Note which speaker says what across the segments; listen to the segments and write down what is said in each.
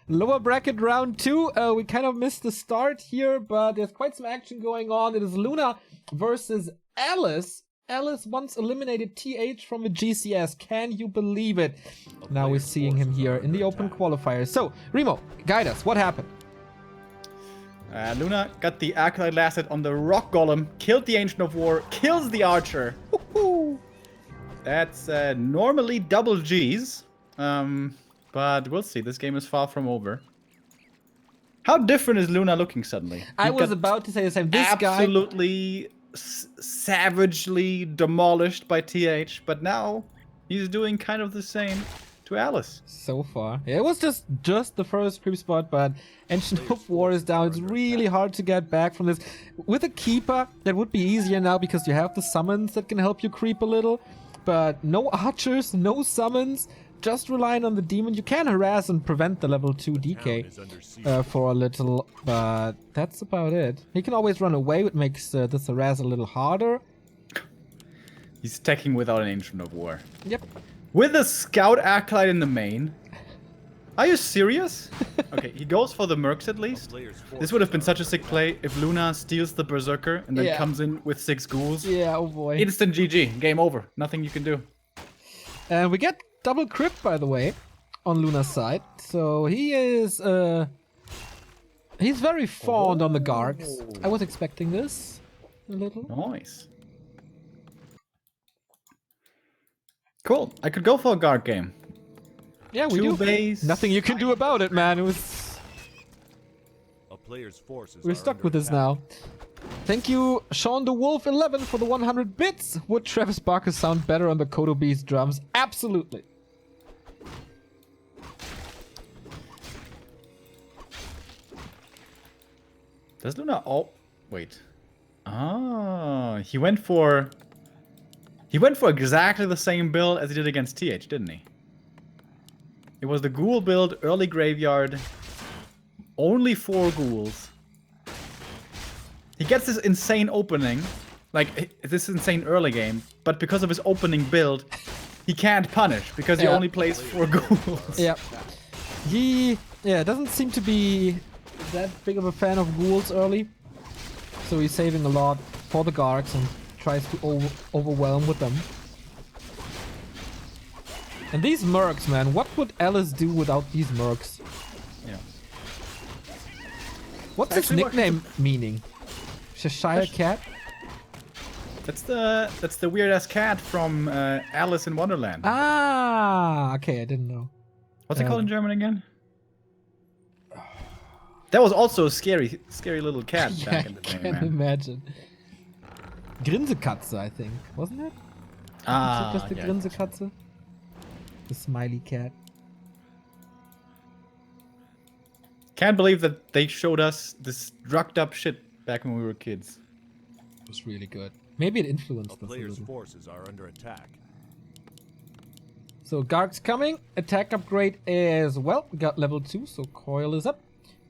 Speaker 1: Lower bracket round 2. We kind of missed the start here, but there's quite some action going on. It is Luna versus Ellis. Ellis once eliminated TH from a GCS. Can you believe it? Now we're seeing him here in the open qualifier. So, Remo, guide us. What happened?
Speaker 2: Luna got the Acolyte Lasset on the Rock Golem, killed the Ancient of War, kills the Archer. That's normally double Gs, but we'll see. This game is far from over. How different is Luna looking suddenly?
Speaker 1: I was about to say the same. This guy
Speaker 2: absolutely savagely demolished by TH, but now he's doing kind of the same to Ellis.
Speaker 1: So far. Yeah, it was just the first creep spot, but Ancient of War is down. It's really hard to get back from this. With a Keeper, that would be easier now because you have the summons that can help you creep a little. But no archers, no summons, just relying on the demon. You can harass and prevent the level 2 DK for a little, but that's about it. He can always run away, which makes this harass a little harder.
Speaker 2: He's attacking without an Ancient of War.
Speaker 1: Yep.
Speaker 2: With a Scout Acolyte in the main. Are you serious? Okay, he goes for the Mercs at least. This would have been such a sick play if Luna steals the Berserker and then comes in with 6 ghouls.
Speaker 1: Yeah, oh boy.
Speaker 2: Instant GG. Game over. Nothing you can do.
Speaker 1: And we get double crit, by the way, on Luna's side. So he is, he's very fond on the Gargs. I was expecting this a little.
Speaker 2: Nice. Cool. I could go for a Garg game.
Speaker 1: Yeah, we do.
Speaker 2: Base.
Speaker 1: Nothing you can do about it, man. It was... We're stuck with this now. Thank you, Sean the Wolf 11 for the 100 bits. Would Travis Barker sound better on the Kodo Beast drums? Absolutely.
Speaker 2: Does Luna... Oh, wait. Ah, he went for exactly the same build as he did against TH, didn't he? It was the ghoul build, early graveyard, only 4 ghouls. He gets this insane opening, like this insane early game, but because of his opening build, he can't punish because he only plays 4 ghouls.
Speaker 1: Yeah. He doesn't seem to be that big of a fan of ghouls early, so he's saving a lot for the Gargs and tries to overwhelm with them. And these Mercs, man, what would Ellis do without these Mercs?
Speaker 2: Yeah.
Speaker 1: What's his nickname meaning? Cheshire Cat?
Speaker 2: That's the weird ass cat from Alice in Wonderland.
Speaker 1: Ah, okay, I didn't know.
Speaker 2: What's it called in German again? That was also a scary little cat back in the day, man.
Speaker 1: I can imagine. Grinsekatze, I think, wasn't it?
Speaker 2: Ah,
Speaker 1: just the Grinsekatze? The smiley cat.
Speaker 2: Can't believe that they showed us this drugged up shit back when we were kids.
Speaker 1: It was really good. Maybe it influenced us a
Speaker 3: Player's
Speaker 1: little.
Speaker 3: forces are under attack.
Speaker 1: So Garg's coming. Attack upgrade as well. We got level 2, so Coil is up.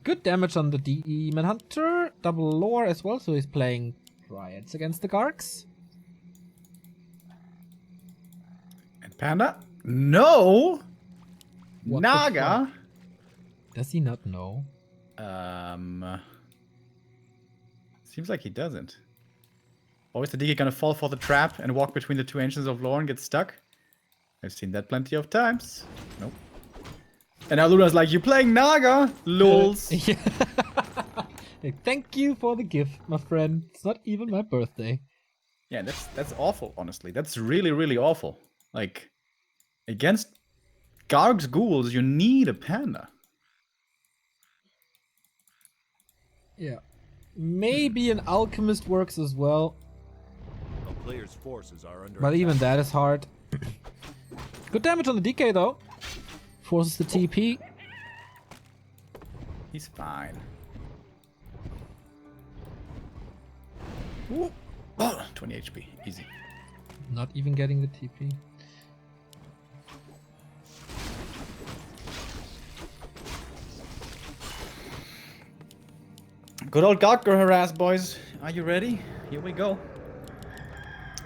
Speaker 1: Good damage on the Demon Hunter. Double lore as well, so he's playing Dryads against the Gargs.
Speaker 2: And Panda? No!
Speaker 1: What
Speaker 2: Naga?
Speaker 1: Does he not know?
Speaker 2: Seems like he doesn't. Or is the DK gonna fall for the trap and walk between the 2 Ancients of Lore and get stuck? I've seen that plenty of times. Nope. And now Luna's like, you playing Naga? Lols.
Speaker 1: Hey, thank you for the gift, my friend. It's not even my birthday.
Speaker 2: Yeah, that's awful, honestly. That's really, really awful. Like, against Garg's ghouls, you need a Panda.
Speaker 1: Yeah. Maybe an Alchemist works as well.
Speaker 3: A player's forces are under
Speaker 1: But
Speaker 3: attack.
Speaker 1: even that is hard. Good damage on the DK though. Forces the TP.
Speaker 2: He's fine. Ooh. Oh, 20 HP. Easy.
Speaker 1: Not even getting the TP.
Speaker 2: Good old Gargoyle harass, boys. Are you ready? Here we go.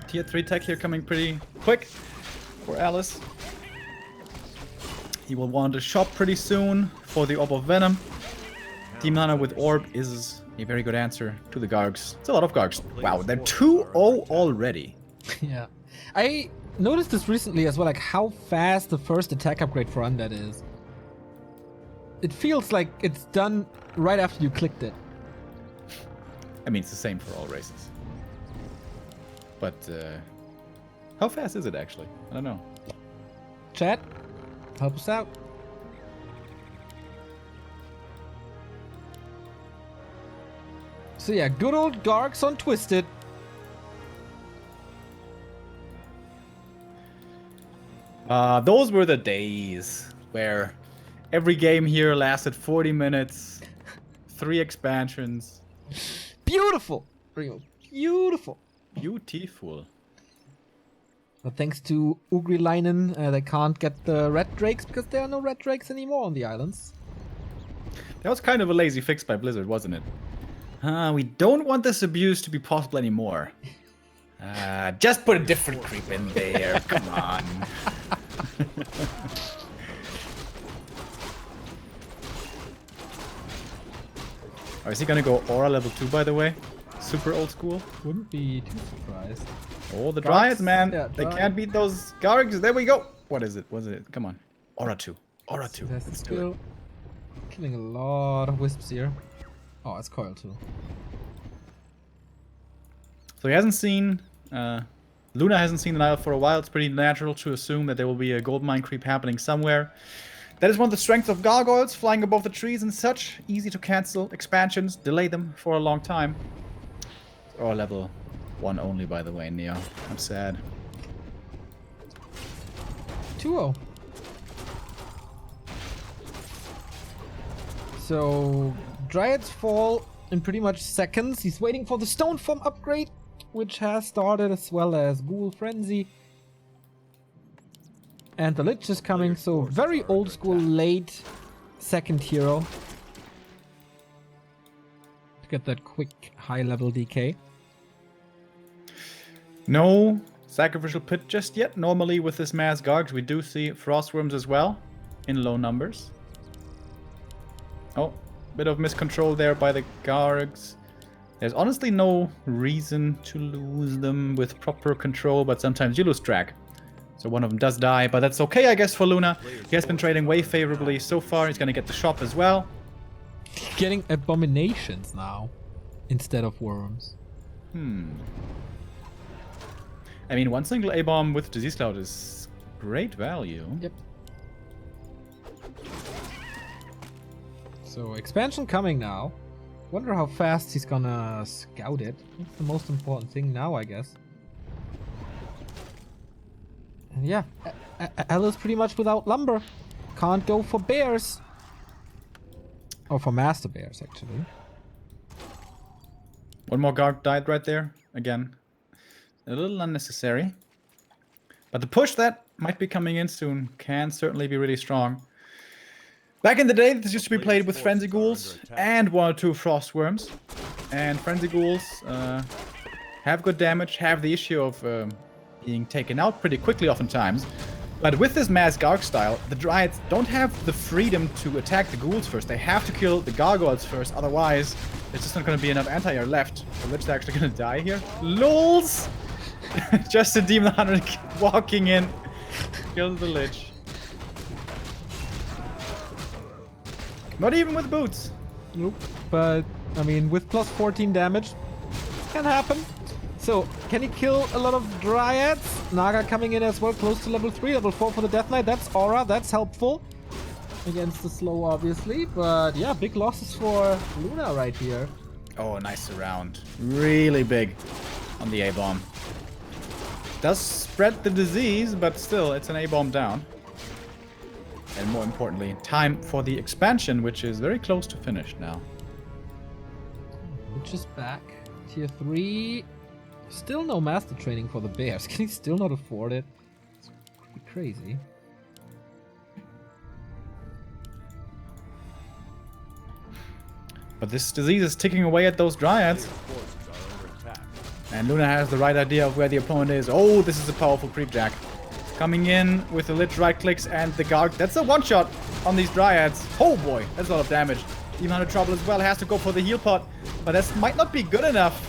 Speaker 2: Tier 3 tech here coming pretty quick for Ellis. He will want to shop pretty soon. for the Orb of Venom. Demon Hunter with Orb is a very good answer to the Gargs. It's a lot of Gargs. Wow, they're 2-0 already.
Speaker 1: Yeah. I noticed this recently as well, like how fast the first attack upgrade for Undead is. It feels like it's done right after you clicked it.
Speaker 2: I mean, it's the same for all races. But, how fast is it actually? I don't know.
Speaker 1: Chat, help us out. So yeah, good old Gargs on Twisted.
Speaker 2: Those were the days where every game here lasted 40 minutes, 3 expansions.
Speaker 1: Beautiful, Remo, beautiful.
Speaker 2: Beautiful.
Speaker 1: But thanks to Ugrilainen, they can't get the red drakes because there are no red drakes anymore on the islands.
Speaker 2: That was kind of a lazy fix by Blizzard, wasn't it? We don't want this abuse to be possible anymore. Just put a different creep in there. Come on. Oh, is he gonna go Aura level 2, by the way? Super old school.
Speaker 1: Wouldn't be too surprised.
Speaker 2: Oh, the Dryads, man.
Speaker 1: Yeah,
Speaker 2: they
Speaker 1: Dryad.
Speaker 2: can't beat those Gargs. There we go. What is it? What is it? Come on. Aura 2. Aura 2.
Speaker 1: That's
Speaker 2: Let's do
Speaker 1: still
Speaker 2: it.
Speaker 1: killing a lot of wisps here. Oh, it's Coil too.
Speaker 2: So he hasn't seen... Luna hasn't seen the Nile for a while. It's pretty natural to assume that there will be a gold mine creep happening somewhere. That is one of the strengths of Gargoyles, flying above the trees and such. Easy to cancel expansions, delay them for a long time. Or level 1 only, by the way, Neo. I'm sad.
Speaker 1: 2-0. So, Dryads fall in pretty much seconds. He's waiting for the Stone Form upgrade, which has started, as well as Ghoul Frenzy. And the Lich is coming, so very old school late second hero. To get that quick high level DK.
Speaker 2: No sacrificial pit just yet. Normally with this mass Gargs we do see Frostworms as well, in low numbers. Oh, bit of miscontrol there by the Gargs. There's honestly no reason to lose them with proper control, but sometimes you lose track. So one of them does die, but that's okay, I guess, for Luna. He has been trading way favorably so far. He's going to get the shop as well.
Speaker 1: Getting abominations now, instead of worms.
Speaker 2: I mean, one single A-bomb with Disease Cloud is great value.
Speaker 1: Yep. So expansion coming now. Wonder how fast he's gonna scout it. That's the most important thing now, I guess. And yeah, Ellis pretty much without lumber. Can't go for bears. Or for master bears, actually.
Speaker 2: One more Garg died right there. Again, a little unnecessary. But the push that might be coming in soon can certainly be really strong. Back in the day, this used to be played with Frenzy Ghouls and 1 or 2 Frostworms. And Frenzy Ghouls have good damage, have the issue of being taken out pretty quickly oftentimes. But with this mass Garg style, the Dryads don't have the freedom to attack the Ghouls first. They have to kill the Gargoyles first, otherwise there's just not going to be enough anti-air left. The Lich is actually going to die here. LOLs! Just a Demon Hunter walking in. Kills the Lich. Not even with boots.
Speaker 1: Nope. But, I mean, with plus 14 damage, can happen. So, can he kill a lot of Dryads? Naga coming in as well, close to level 3, level 4 for the Death Knight. That's Aura, that's helpful. Against the slow, obviously. But yeah, big losses for Luna right here.
Speaker 2: Oh, nice surround. Really big on the A-bomb. Does spread the disease, but still, it's an A-bomb down. And more importantly, time for the expansion, which is very close to finish now.
Speaker 1: Which is back. Tier 3. Still no master training for the bears. Can he still not afford it? It's pretty crazy.
Speaker 2: But this disease is ticking away at those Dryads. And Luna has the right idea of where the opponent is. Oh, this is a powerful creep jack. Coming in with the Lich right clicks and the Garg. That's a one-shot. on these Dryads. Oh boy, that's a lot of damage. Demon Hunter trouble as well, has to go for the heal pot. But that might not be good enough.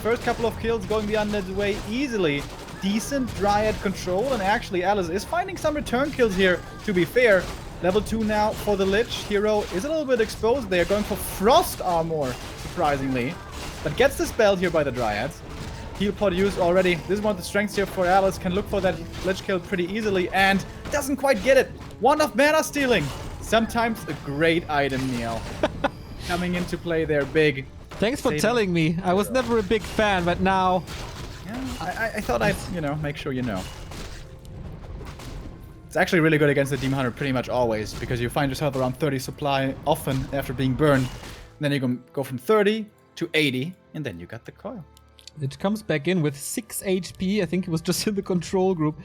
Speaker 2: First couple of kills going the undead's way easily. Decent Dryad control, and actually Ellis is finding some return kills here, to be fair. Level 2 now for the Lich. Hero is a little bit exposed there, going for Frost Armor, surprisingly. But gets dispelled here by the Dryads. Heal pot used already. This is one of the strengths here for Ellis. Can look for that Lich kill pretty easily, and doesn't quite get it. One of mana stealing. Sometimes a great item, Neil. Coming into play there big.
Speaker 1: Thanks for telling me. I was never a big fan, but now...
Speaker 2: Yeah, I thought I'd, make sure you know. It's actually really good against the Demon Hunter pretty much always, because you find yourself around 30 supply often after being burned. And then you can go from 30 to 80, and then you got the coil.
Speaker 1: It comes back in with 6 HP. I think it was just in the control group.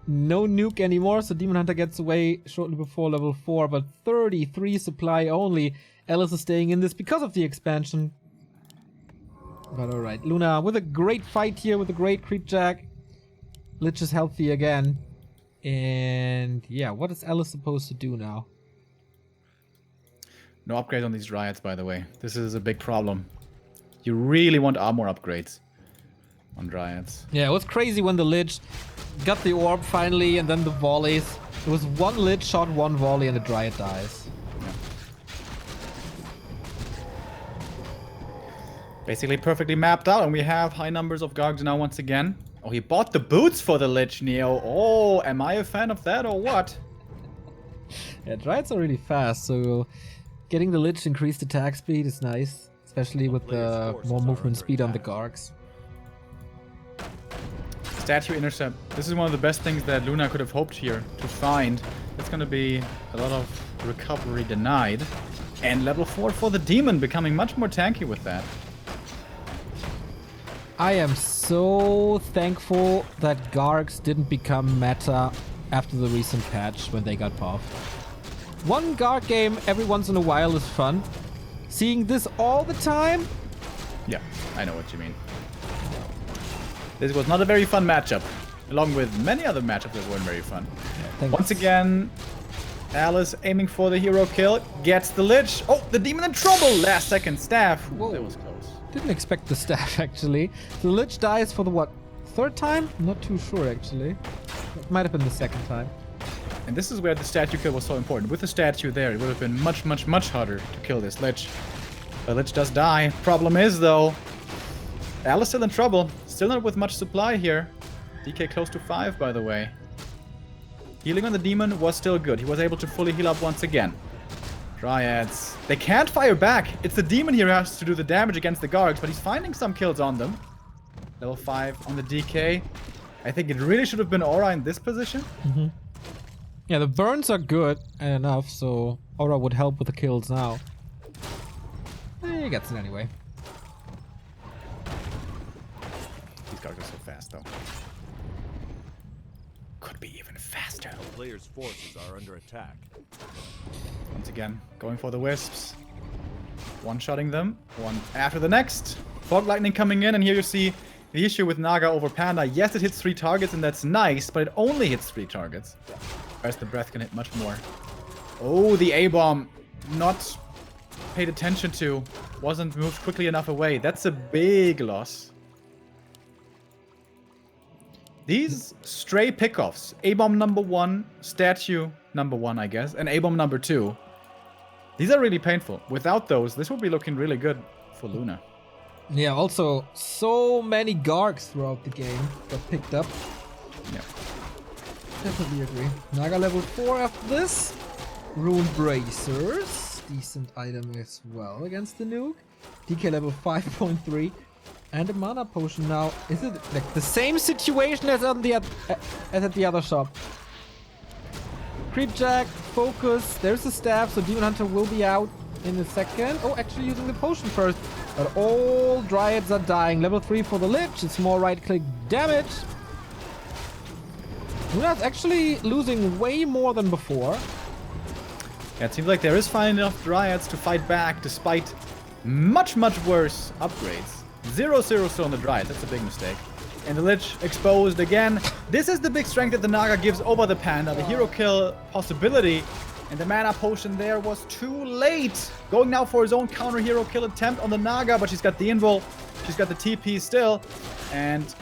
Speaker 1: No nuke anymore, so Demon Hunter gets away shortly before level 4, but 33 supply only. Ellis is staying in this because of the expansion. But alright, Luna with a great fight here with a great creep jack. Lich is healthy again. And yeah, what is Ellis supposed to do now?
Speaker 2: No upgrade on these Dryads, by the way. This is a big problem. You really want armor upgrades on Dryads.
Speaker 1: Yeah, it was crazy when the Lich got the orb finally, and then the volleys. It was one Lich shot, one volley, and the Dryad dies.
Speaker 2: Yeah. Basically perfectly mapped out, and we have high numbers of Gargs now once again. Oh, he bought the boots for the Lich, Neo. Oh, am I a fan of that or what?
Speaker 1: Yeah, Dryads are really fast, so getting the Lich increased attack speed is nice. Especially with the more movement speed on the Gargs.
Speaker 2: Statue intercept. This is one of the best things that Luna could have hoped here to find. It's going to be a lot of recovery denied. And level 4 for the demon, becoming much more tanky with that.
Speaker 1: I am so thankful that Gargs didn't become meta after the recent patch when they got buffed. One Garg game every once in a while is fun. Seeing this all the time?
Speaker 2: Yeah, I know what you mean. This was not a very fun matchup, along with many other matchups that weren't very fun.
Speaker 1: Yeah,
Speaker 2: once again, Alice aiming for the hero kill, gets the Lich. Oh, the demon in trouble! Last second staff. Whoa, that was close.
Speaker 1: Didn't expect the staff, actually. The Lich dies for the, what, third time? I'm not too sure, actually. It might have been the second time.
Speaker 2: And this is where the statue kill was so important. With the statue there, it would have been much, much, much harder to kill this Lich. The Lich does die. Problem is, though, Alice still in trouble. Still not with much supply here. DK close to 5, by the way. Healing on the demon was still good. He was able to fully heal up once again. Dryads. They can't fire back. It's the demon here who has to do the damage against the Gargs, but he's finding some kills on them. Level 5 on the DK. I think it really should have been Aura in this position.
Speaker 1: Mm-hmm. Yeah, the burns are good enough, so Aura would help with the kills now. He gets it anyway.
Speaker 2: These Gargs are so fast, though. Could be even faster.
Speaker 3: The player's forces are under attack.
Speaker 2: Once again, going for the Wisps. One-shotting them, one after the next. Fog Lightning coming in, and here you see the issue with Naga over Panda. Yes, it hits 3 targets, and that's nice, but it only hits 3 targets. Whereas the Breath can hit much more. Oh, the A-bomb. Not paid attention to. Wasn't moved quickly enough away. That's a big loss. These stray pickoffs. A-bomb number 1, statue number 1, I guess, and A-bomb number 2. These are really painful. Without those, this would be looking really good for Luna.
Speaker 1: Yeah, also, so many Gargs throughout the game got picked up.
Speaker 2: Yeah.
Speaker 1: Definitely agree. Naga level 4 after this. Rune Bracers. Decent item as well against the nuke. DK level 5.3. And a mana potion now. Is it like the same situation as on the as at the other shop? Creepjack, focus. There's the staff, so Demon Hunter will be out in a second. Oh, actually using the potion first. But all Dryads are dying. Level 3 for the Lich. It's more right-click damage. Luna's actually losing way more than before.
Speaker 2: Yeah, it seems like there is fine enough Dryads to fight back despite much, much worse upgrades. 0-0 on the Dryad. That's a big mistake. And the Lich exposed again. This is the big strength that the Naga gives over the Panda. The hero kill possibility And the mana potion there was too late. Going now for his own counter hero kill attempt on the Naga, but she's got the invul. She's got the TP still. And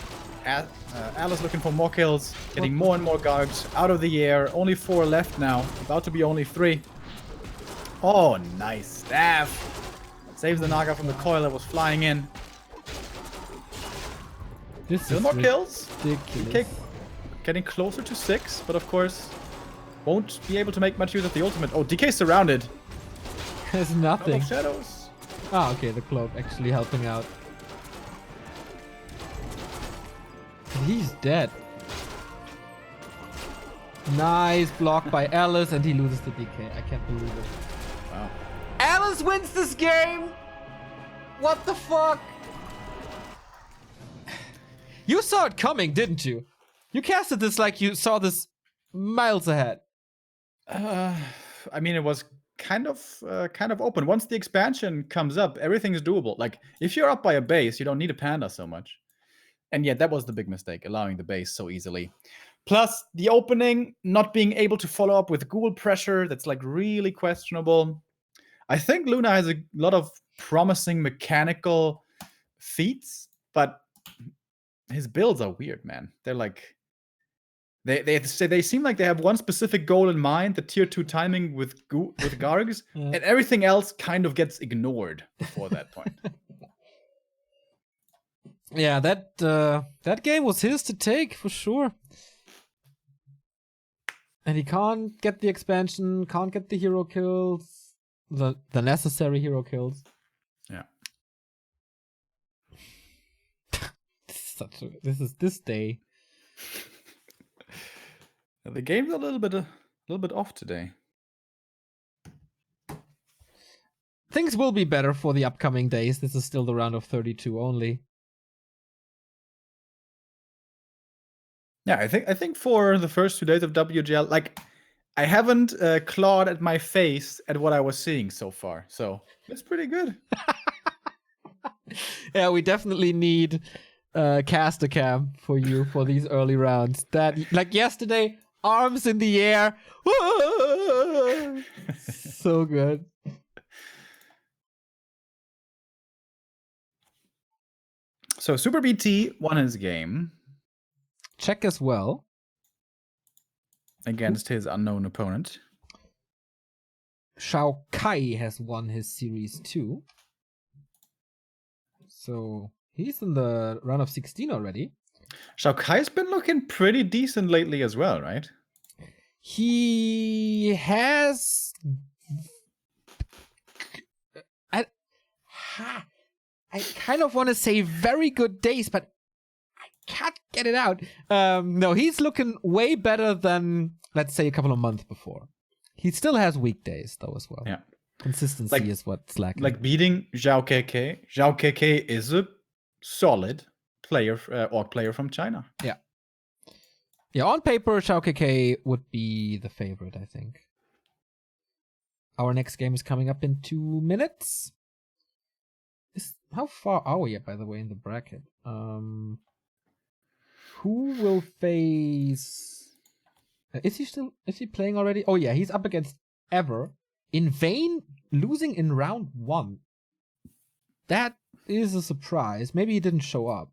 Speaker 2: Alice looking for more kills, getting more and more Gargs out of the air. Only 4 left now. About to be only 3. Oh, nice staff. Saves the Naga from the coil that was flying in. Still more kills.
Speaker 1: Ridiculous.
Speaker 2: Okay, getting closer to 6, but of course won't be able to make much use of the ultimate. Oh, DK surrounded.
Speaker 1: There's nothing.
Speaker 2: Shadows.
Speaker 1: Ah, okay, the cloak actually helping out. He's dead. Nice block by Ellis, and he loses the DK. I can't believe it.
Speaker 2: Wow.
Speaker 1: Ellis wins this game! What the fuck? You saw it coming, didn't you? You casted this like you saw this miles ahead.
Speaker 2: I mean, it was kind of open. Once the expansion comes up, everything is doable. Like, if you're up by a base, you don't need a panda so much. And yeah, that was the big mistake, allowing the base so easily. Plus, the opening, not being able to follow up with ghoul pressure, that's like really questionable. I think Luna has a lot of promising mechanical feats, but his builds are weird, man. They're like... They seem like they have one specific goal in mind, the tier 2 timing with Gargs, and everything else kind of gets ignored before that point.
Speaker 1: Yeah, that game was his to take for sure. And he can't get the expansion, can't get the hero kills, the necessary hero kills.
Speaker 2: Yeah.
Speaker 1: This day.
Speaker 2: The game's a little bit off today.
Speaker 1: Things will be better for the upcoming days. This is still the round of 32 only.
Speaker 2: Yeah, I think for the first 2 days of WGL, like, I haven't clawed at my face at what I was seeing so far. So it's pretty good.
Speaker 1: Yeah, we definitely need caster cam for you for these early rounds. That, like yesterday, arms in the air. So good.
Speaker 2: So Super BT won his game
Speaker 1: Check as well.
Speaker 2: against his unknown opponent.
Speaker 1: Shao Kai has won his series too. So he's in the round of 16 already.
Speaker 2: Shao Kai's been looking pretty decent lately as well, right?
Speaker 1: He has... I kind of want to say very good days, but I can't get it out. No, he's looking way better than, let's say, a couple of months before. He still has weekdays, though, as well.
Speaker 2: Yeah.
Speaker 1: Consistency is what's lacking.
Speaker 2: Like beating Zhao KK. Zhao KK is a solid player, orc player from China.
Speaker 1: Yeah. Yeah, on paper, Shao KK would be the favorite, I think. Our next game is coming up in 2 minutes. How far are we, by the way, in the bracket? Who will face... Is he playing already? Oh yeah, he's up against Ever. In vain, losing in round 1. That is a surprise. Maybe he didn't show up.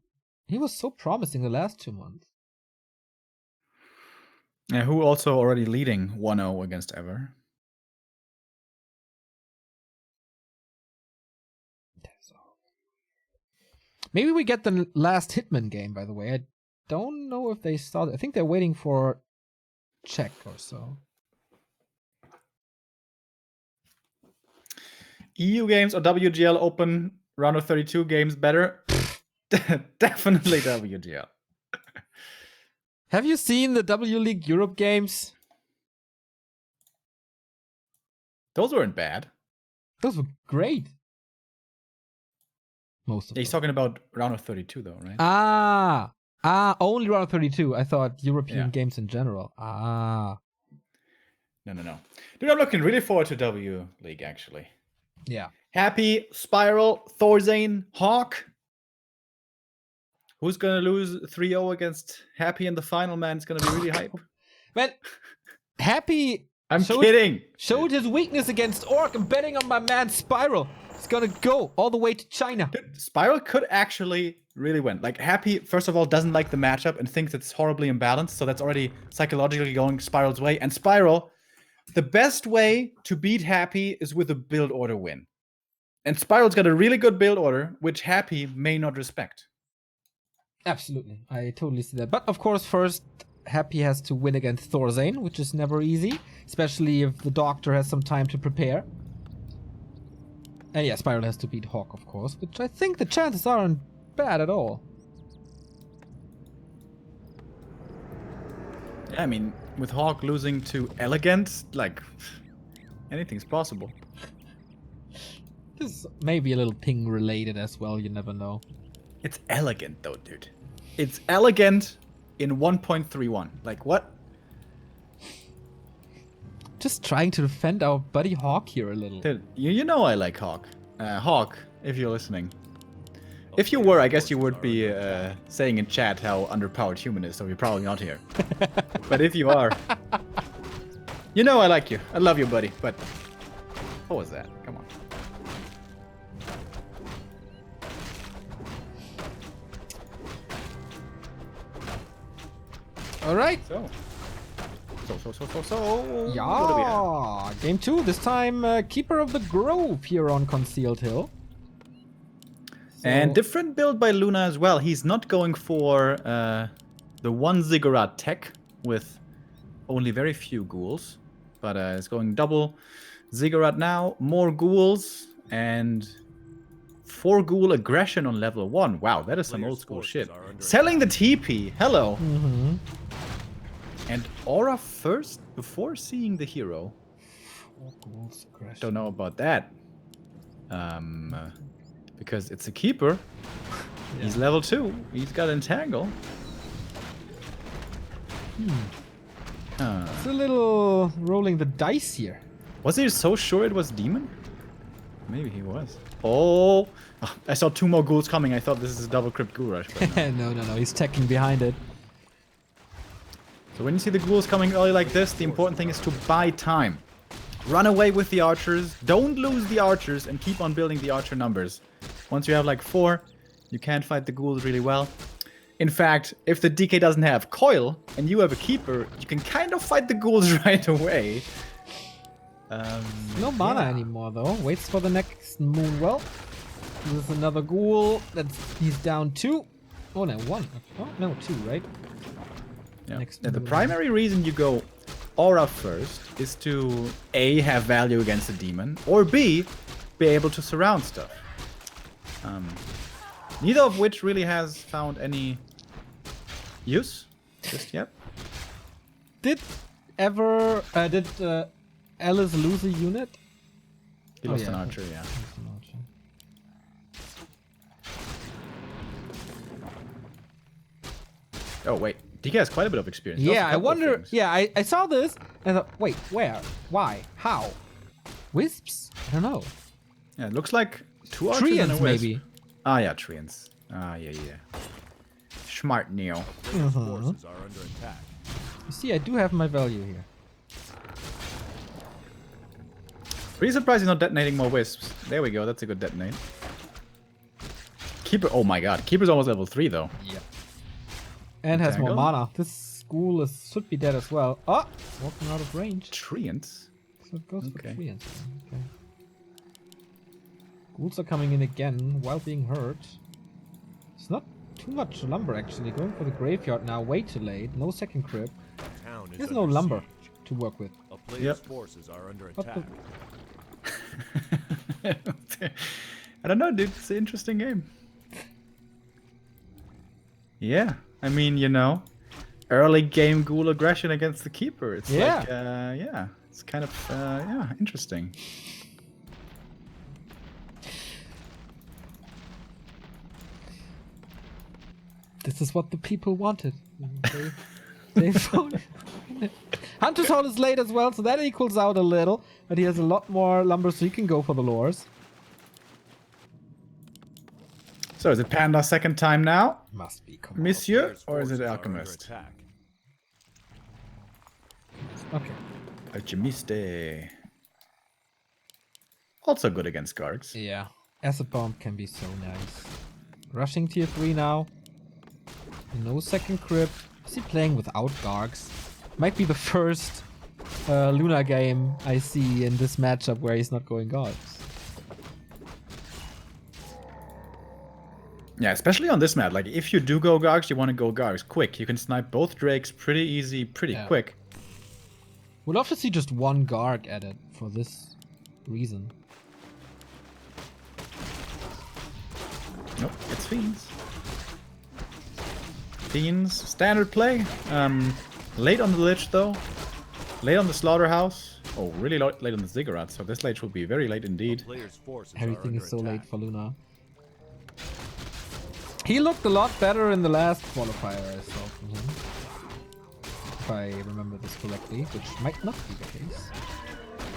Speaker 1: He was so promising the last 2 months.
Speaker 2: Yeah, who also already leading 1-0 against Ever.
Speaker 1: Maybe we get the last Hitman game, by the way. I don't know if they started. I think they're waiting for check or so.
Speaker 2: EU games or WGL Open round of 32 games better? Definitely WGL.
Speaker 1: Have you seen the W League Europe games?
Speaker 2: Those weren't bad.
Speaker 1: Those were great. Most of
Speaker 2: He's
Speaker 1: them.
Speaker 2: talking about round of 32 though, right?
Speaker 1: Only round of 32. I thought European games in general.
Speaker 2: No. Dude, I'm looking really forward to W League, actually.
Speaker 1: Yeah.
Speaker 2: Happy, Spiral, Thorzane, Hawk. Who's gonna lose 3-0 against Happy in the final, man? It's gonna be really hype.
Speaker 1: Man, Happy
Speaker 2: I'm kidding.
Speaker 1: Showed his weakness against Orc. I'm betting on my man Spiral. He's gonna go all the way to China.
Speaker 2: Dude, Spiral could actually really win. Like, Happy, first of all, doesn't like the matchup and thinks it's horribly imbalanced, so that's already psychologically going Spiral's way. And Spiral, the best way to beat Happy is with a build order win. And Spiral's got a really good build order, which Happy may not respect.
Speaker 1: Absolutely, I totally see that. But of course, first, Happy has to win against Thorzane, which is never easy, especially if the Doctor has some time to prepare. And yeah, Spiral has to beat Hawk, of course, which I think the chances aren't bad at all.
Speaker 2: Yeah, I mean, with Hawk losing to Elegant, like, anything's possible.
Speaker 1: This may be a little ping related as well, you never know.
Speaker 2: It's elegant, though, dude. It's elegant in 1.31. Like, what?
Speaker 1: Just trying to defend our buddy Hawk here a little.
Speaker 2: Dude, you know I like Hawk. Hawk, if you're listening. If you were, I guess you would be saying in chat how underpowered human is, so you're probably not here. But if you are, you know I like you. I love you, buddy. But what was that? Come on.
Speaker 1: All right.
Speaker 2: So.
Speaker 1: Yeah. Game 2. This time, Keeper of the Grove here on Concealed Hill.
Speaker 2: And different build by Luna as well. He's not going for the one Ziggurat tech with only very few ghouls. But it's going double Ziggurat now, more ghouls, and 4 ghoul aggression on level 1. Wow, that is some old school shit. Selling the TP. Hello.
Speaker 1: Mm-hmm.
Speaker 2: And Aura first before seeing the hero.
Speaker 1: 4 ghouls aggression.
Speaker 2: Don't know about that. Because it's a keeper. Yeah. He's level 2. He's got Entangle.
Speaker 1: It's a little rolling the dice here.
Speaker 2: Was he so sure it was demon? Maybe he was. Oh, I saw 2 more ghouls coming. I thought this is a double crypt ghoul rush. But no.
Speaker 1: no. He's teching behind it.
Speaker 2: So when you see the ghouls coming early like this, the important thing is to buy time. Run away with the archers. Don't lose the archers and keep on building the archer numbers. Once you have like 4, you can't fight the ghouls really well. In fact, if the DK doesn't have coil and you have a keeper, you can kind of fight the ghouls right away.
Speaker 1: No mana anymore though. Waits for the next move. Well, this is another ghoul. He's down 2. Oh no, 1. Oh no, 2, right?
Speaker 2: Yeah. The primary reason you go Aura first is to A, have value against the demon, or B, be able to surround stuff. Neither of which really has found any use just yet.
Speaker 1: Did Ellis lose a unit?
Speaker 2: He lost an archer, yeah. Oh wait, DK has quite a bit of experience.
Speaker 1: Yeah, I wonder. Yeah, I saw this and I thought, wait, where? Why? How? Wisps? I don't know.
Speaker 2: Yeah, it looks like 2 archers and a
Speaker 1: Treants,
Speaker 2: wisp.
Speaker 1: maybe.
Speaker 2: Ah, yeah, Treants. Ah, yeah. Smart Neo.
Speaker 3: Forces are under attack.
Speaker 1: You see, I do have my value here.
Speaker 2: Pretty surprised he's not detonating more wisps. There we go, that's a good detonate. Keeper, oh my god, Keeper's almost level 3 though.
Speaker 1: Yeah. And has more mana. This ghoul should be dead as well. Oh, walking out of range.
Speaker 2: Treants?
Speaker 1: So it goes for Treants. Okay. Ghouls are coming in again while being hurt. It's not too much lumber actually. Going for the graveyard now, way too late. No second crypt. There's no lumber to work with.
Speaker 3: A player's forces are under attack.
Speaker 2: I don't know, dude. It's an interesting game. Yeah, I mean, you know, early game ghoul aggression against the keeper. It's like, it's kind of, interesting.
Speaker 1: This is what the people wanted. They voted. Hunter's Hall is late as well, so that equals out a little. But he has a lot more lumber, so he can go for the lures.
Speaker 2: So is it Panda's second time now?
Speaker 1: Must be.
Speaker 2: Monsieur? Or is it Alchemist?
Speaker 1: Okay.
Speaker 2: Alchemiste. Also good against Gargs.
Speaker 1: Yeah. Acid Bomb can be so nice. Rushing tier 3 now. No second crypt. Is he playing without Gargs? Might be the first Luna game I see in this matchup where he's not going Gargs.
Speaker 2: Yeah, especially on this map. Like, if you do go Gargs, you want to go Gargs quick. You can snipe both Drakes pretty easy, pretty quick.
Speaker 1: We'd love to see just one Garg added for this reason.
Speaker 2: Nope, it's Fiends. Fiends, standard play. Late on the Lich though. Late on the Slaughterhouse. Oh, really late on the Ziggurat. So this Lich will be very late indeed.
Speaker 3: Player's forces
Speaker 1: Everything
Speaker 3: are
Speaker 1: is so
Speaker 3: under
Speaker 1: late
Speaker 3: attack.
Speaker 1: for Luna. He looked a lot better in the last qualifier I saw from him. If I remember this correctly, which might not be the case.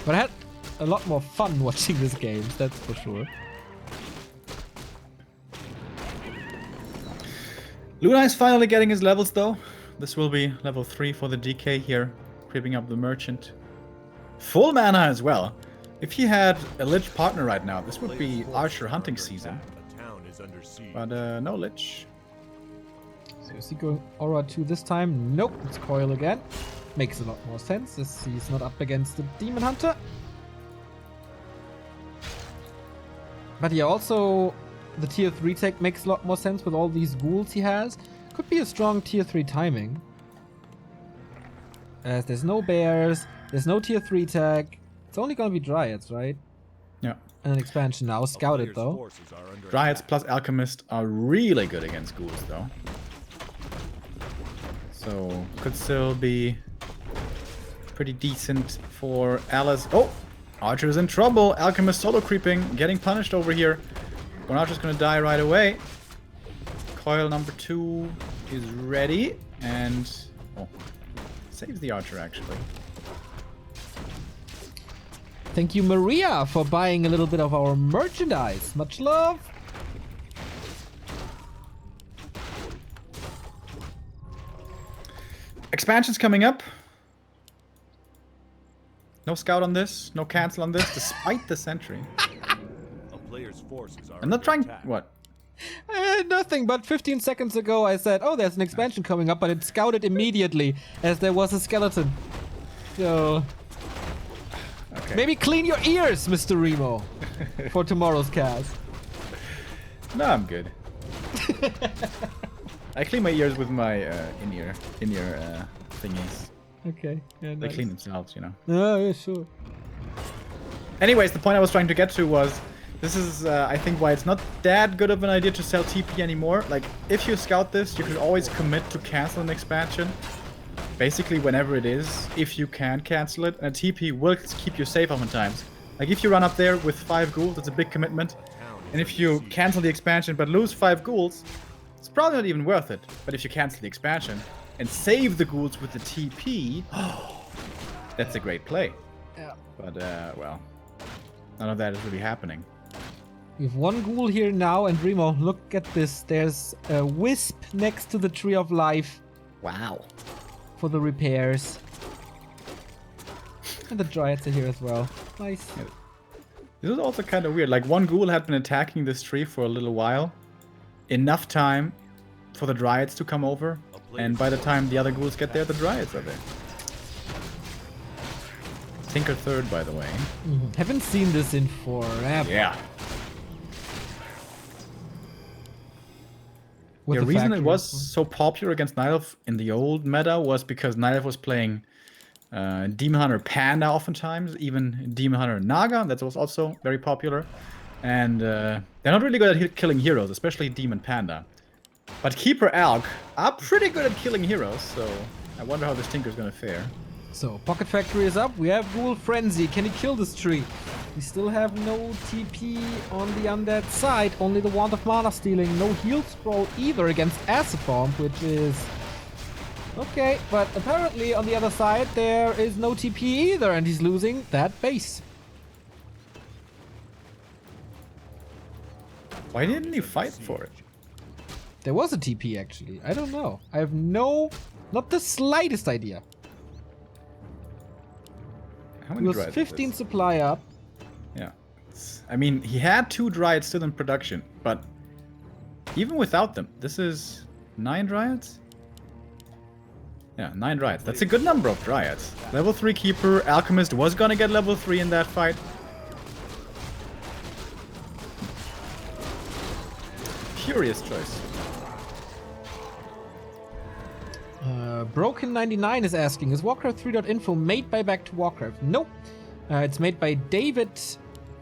Speaker 1: But I had a lot more fun watching this game, that's for sure.
Speaker 2: Luna is finally getting his levels though. This will be level 3 for the DK here, creeping up the Merchant. Full mana as well. If he had a Lich partner right now, this would be Archer hunting season.
Speaker 3: A town is under siege.
Speaker 2: But no Lich.
Speaker 1: So is he going Aura 2 this time? Nope, it's Coil again. Makes a lot more sense as he's not up against the Demon Hunter. But yeah, also the tier 3 tech makes a lot more sense with all these ghouls he has. Could be a strong tier 3 timing. As there's no bears, there's no tier 3 tech. It's only gonna be Dryads, right?
Speaker 2: Yeah.
Speaker 1: And an expansion now, Scouted
Speaker 3: Player's
Speaker 1: though.
Speaker 3: forces are under
Speaker 2: Dryads
Speaker 3: attack.
Speaker 2: plus Alchemist are really good against Ghouls though. So could still be pretty decent for Ellis. Oh! Archer's in trouble. Alchemist solo creeping, getting punished over here. One Archer's gonna die right away. Coil number 2 is ready and oh, saves the Archer actually.
Speaker 1: Thank you, Maria, for buying a little bit of our merchandise. Much love.
Speaker 2: Expansion's coming up. No scout on this, no cancel on this, despite the sentry.
Speaker 3: A player's forces are
Speaker 2: I'm not
Speaker 3: under
Speaker 2: trying.
Speaker 3: attack.
Speaker 2: What?
Speaker 1: Nothing, but 15 seconds ago I said, oh, there's an expansion coming up, but it scouted immediately as there was a skeleton. So,
Speaker 2: Okay.
Speaker 1: maybe clean your ears, Mr. Remo, for tomorrow's cast.
Speaker 2: No, I'm good. I clean my ears with my in-ear thingies.
Speaker 1: Okay, yeah,
Speaker 2: They
Speaker 1: nice.
Speaker 2: clean themselves, you know.
Speaker 1: Oh, yeah, sure.
Speaker 2: Anyways, the point I was trying to get to was, this is, I think, why it's not that good of an idea to sell TP anymore. Like, if you scout this, you could always commit to cancel an expansion. Basically, whenever it is, if you can cancel it. And a TP will keep you safe oftentimes. Like, if you run up there with 5 ghouls, it's a big commitment. And if you cancel the expansion but lose 5 ghouls, it's probably not even worth it. But if you cancel the expansion and save the ghouls with the TP, that's a great play.
Speaker 1: Yeah.
Speaker 2: But, well, none of that is really happening.
Speaker 1: We have one ghoul here now, and Remo, look at this. There's a wisp next to the Tree of Life
Speaker 2: Wow.
Speaker 1: for the repairs. And the Dryads are here as well. Nice.
Speaker 2: This is also kind of weird. Like, one ghoul had been attacking this tree for a little while. Enough time for the Dryads to come over. And by the time the other ghouls get there, the Dryads are there. Tinker third, by the way.
Speaker 1: Haven't seen this in forever.
Speaker 2: Yeah.
Speaker 1: With
Speaker 2: The reason it
Speaker 1: factory
Speaker 2: was
Speaker 1: as well.
Speaker 2: so popular against Night Elf in the old meta was because Night Elf was playing Demon Hunter Panda oftentimes, even Demon Hunter Naga, that was also very popular. And they're not really good at killing heroes, especially Demon Panda. But Keeper Alk are pretty good at killing heroes, so I wonder how this Tinker's gonna fare.
Speaker 1: So, Pocket Factory is up. We have Ghoul Frenzy. Can he kill this tree? We still have no TP on the undead side. Only the Wand of Mana Stealing. No Heal Scroll either against Acid Bomb, which is... okay, but apparently on the other side there is no TP either, and he's losing that base.
Speaker 2: Why didn't he fight for it?
Speaker 1: There was a TP actually. I don't know. I have not the slightest idea.
Speaker 2: How
Speaker 1: He
Speaker 2: many
Speaker 1: was
Speaker 2: Dryads?
Speaker 1: 15 supply up.
Speaker 2: Yeah. I mean, he had 2 Dryads still in production, but even without them, this is 9 Dryads? Yeah, 9 Dryads. That's a good number of Dryads. Level 3 Keeper, Alchemist was gonna get level 3 in that fight. Curious choice.
Speaker 1: Broken99 is asking, is Warcraft 3.info made by Back to Warcraft? Nope. It's made by David,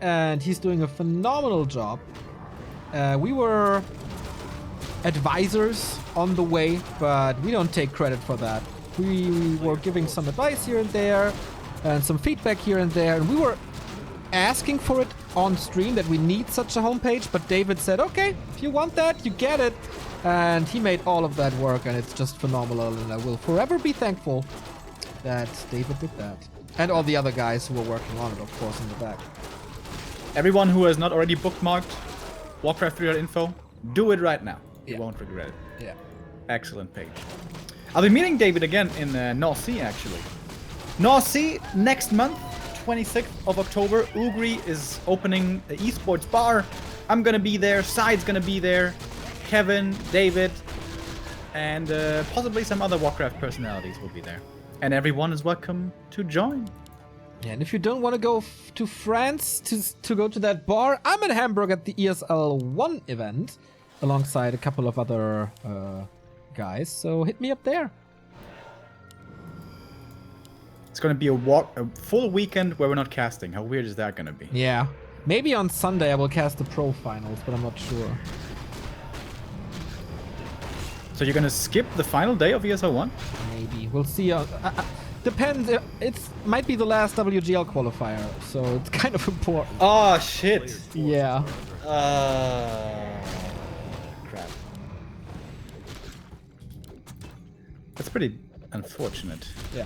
Speaker 1: and he's doing a phenomenal job. We were advisors on the way, but we don't take credit for that. We were giving some advice here and there, and some feedback here and there, and we were asking for it on stream that we need such a homepage, but David said, okay, if you want that, you get it. And he made all of that work, and it's just phenomenal, and I will forever be thankful that David did that. And all the other guys who were working on it, of course, in the back.
Speaker 2: Everyone who has not already bookmarked Warcraft 3.info, do it right now. You
Speaker 1: Yeah.
Speaker 2: won't regret it.
Speaker 1: Yeah.
Speaker 2: Excellent page. I'll be meeting David again in North Sea, actually. North Sea, next month, 26th of October. Ugri is opening an esports bar. I'm gonna be there. Side's gonna be there. Kevin, David, and possibly some other Warcraft personalities will be there. And everyone is welcome to join.
Speaker 1: Yeah, and if you don't want to go to France to go to that bar, I'm in Hamburg at the ESL 1 event alongside a couple of other guys, so hit me up there.
Speaker 2: It's gonna be a full weekend where we're not casting. How weird is that gonna be?
Speaker 1: Yeah. Maybe on Sunday I will cast the Pro Finals, but I'm not sure.
Speaker 2: So you're gonna skip the final day of ESL 1?
Speaker 1: Maybe. We'll see. Depends. It might be the last WGL qualifier, so it's kind of important.
Speaker 2: Oh shit.
Speaker 1: Yeah.
Speaker 2: Crap. That's pretty unfortunate.
Speaker 1: Yeah.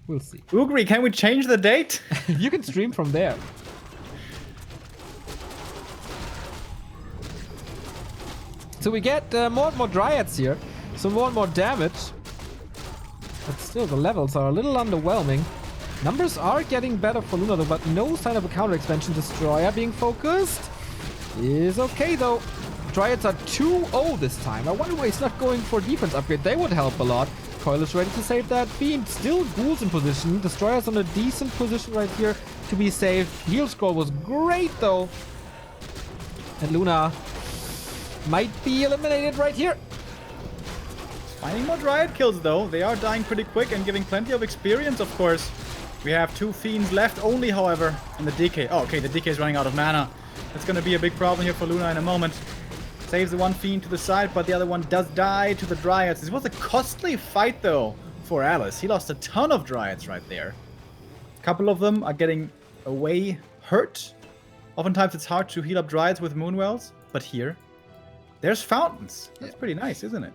Speaker 1: We'll see.
Speaker 2: Ugri, can we change the date?
Speaker 1: You can stream from there. So we get more and more Dryads here, so more and more damage. But still, the levels are a little underwhelming. Numbers are getting better for Luna though, but no sign of a counter expansion. Destroyer being focused is okay though. Dryads are 2-0 this time. I wonder why he's not going for defense upgrade. They would help a lot. Coil is ready to save that beam. Still Ghouls in position. Destroyer's on a decent position right here to be saved. Heal scroll was great though. And Luna might be eliminated right here.
Speaker 2: Finding more Dryad kills though. They are dying pretty quick and giving plenty of experience, of course. We have 2 Fiends left only, however, in the DK. Oh, okay, the DK is running out of mana. That's gonna be a big problem here for Luna in a moment. Saves the one Fiend to the side, but the other one does die to the Dryads. This was a costly fight though for Ellis. He lost a ton of Dryads right there. A couple of them are getting away hurt. Oftentimes it's hard to heal up Dryads with Moonwells, but here, there's Fountains. That's pretty nice, isn't it?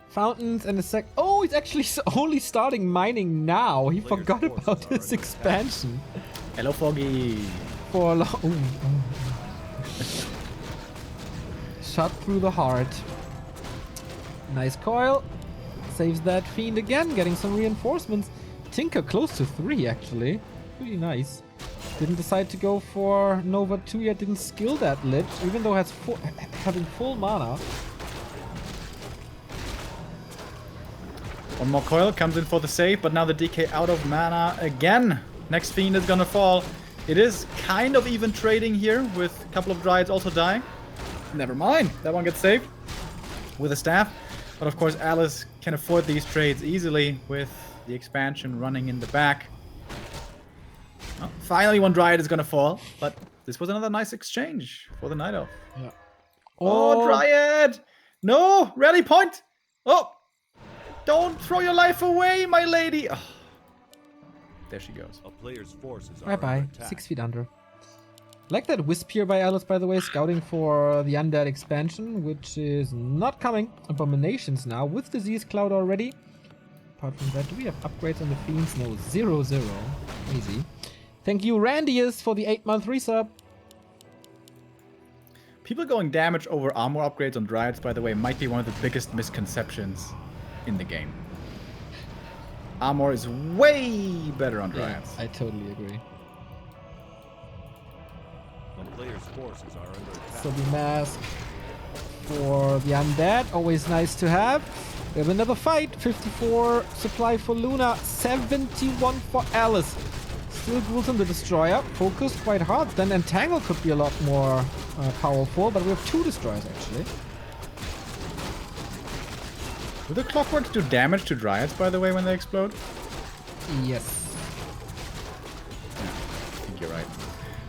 Speaker 1: Fountains and a sec. Oh, he's actually only starting mining now. He forgot about his expansion.
Speaker 2: Hello, Foggy.
Speaker 1: For long. Shot through the heart. Nice coil. Saves that Fiend again, getting some reinforcements. Tinker close to 3 actually. Pretty nice. Didn't decide to go for Nova 2 yet, didn't skill that Lich, even though has having full mana.
Speaker 2: One more coil comes in for the save, but now the DK out of mana again. Next Fiend is gonna fall. It is kind of even trading here with a couple of Dryads also dying. Never mind, that one gets saved with a staff. But of course Alice can afford these trades easily with the expansion running in the back. Well, finally one Dryad is gonna fall, but this was another nice exchange for the Night Elf.
Speaker 1: Yeah.
Speaker 2: Oh, Dryad! No! Rally point! Oh! Don't throw your life away, my lady! Oh. There she goes.
Speaker 3: A player's forces are
Speaker 1: Bye-bye.
Speaker 3: under attack.
Speaker 1: 6 feet under. Like that Wisp here by Ellis, by the way, scouting for the Undead expansion, which is not coming. Abominations now, with Disease Cloud already. Apart from that, do we have upgrades on the Fiends? No, 0-0. Easy. Thank you, Randius, for the 8-month resub.
Speaker 2: People going damage over armor upgrades on Dryads, by the way, might be one of the biggest misconceptions in the game. Armor is way better on Dryads.
Speaker 1: I totally agree.
Speaker 3: A player's forces are under attack.
Speaker 1: So the mask for the undead, always nice to have. We have another fight. 54 supply for Luna, 71 for Ellis. Still ghouls in the destroyer, focused quite hard. Then Entangle could be a lot more powerful, but we have 2 destroyers actually.
Speaker 2: Do the clockworks do damage to Dryads, by the way, when they explode?
Speaker 1: Yes.
Speaker 2: Yeah, I think you're right.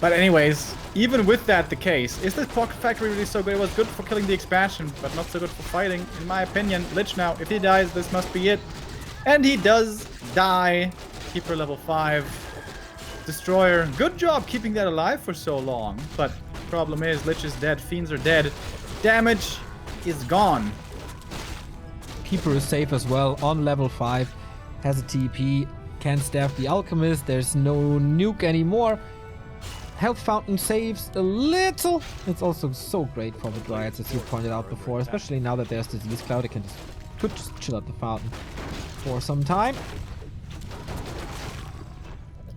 Speaker 2: But anyways, even with that the case, is this Pocket Factory really so good? It was good for killing the expansion, but not so good for fighting, in my opinion. Lich now, if he dies, this must be it. And he does die. Keeper level 5. Destroyer, good job keeping that alive for so long. But problem is, Lich is dead, Fiends are dead. Damage is gone.
Speaker 1: Keeper is safe as well, on level 5. Has a TP, can staff the Alchemist. There's no nuke anymore. Health Fountain saves a little. It's also so great for the Dryads, as you pointed out before, especially now that there's Disease Cloud. It could just chill at the fountain for some time.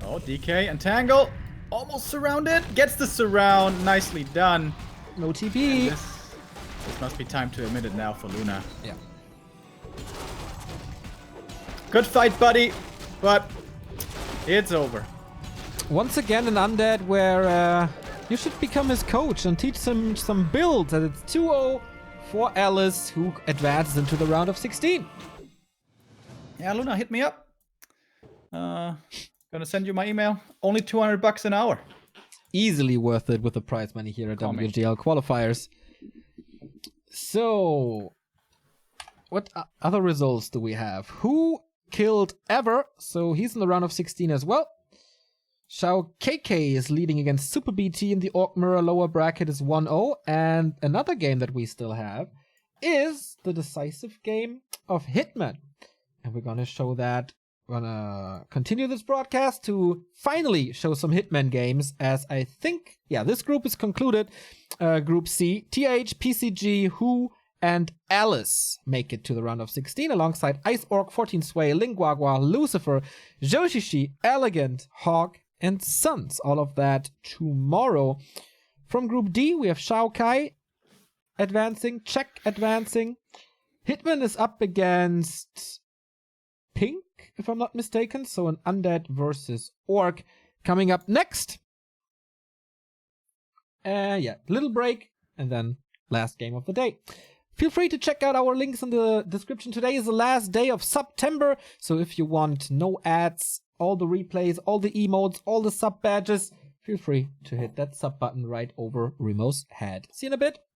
Speaker 2: Oh, DK, Entangle, almost surrounded, gets the surround, nicely done.
Speaker 1: No TP.
Speaker 2: This must be time to admit it now for Luna.
Speaker 1: Yeah.
Speaker 2: Good fight, buddy, but it's over.
Speaker 1: Once again, an undead where you should become his coach and teach him some builds. And it's 2-0 for Ellis, who advances into the round of 16.
Speaker 2: Yeah, Luna, hit me up. Gonna send you my email. Only $200 an hour.
Speaker 1: Easily worth it with the prize money here at WGL qualifiers. So, what other results do we have? Who killed ever? So he's in the round of 16 as well. Shao KK is leading against Super BT in the Orc Mirror. Lower bracket is 1-0. And another game that we still have is the decisive game of Hitman. And we're gonna show that. We're gonna continue this broadcast to finally show some Hitman games, as I think, yeah, this group is concluded. Group C, TH, PCG, Who, and Alice make it to the round of 16 alongside Ice Orc, 14 Sway, Lingguagua, Lucifer, Joshishi, Elegant, Hawk, and Sons. All of that tomorrow. From Group D, we have Shao Kai advancing, Czech advancing. Hitman is up against Pink, if I'm not mistaken. So an Undead versus Orc coming up next. Yeah, little break, and then last game of the day. Feel free to check out our links in the description. Today is the last day of September, so if you want no ads, all the replays, all the emotes, all the sub badges, feel free to hit that sub button right over Remo's head. See you in a bit.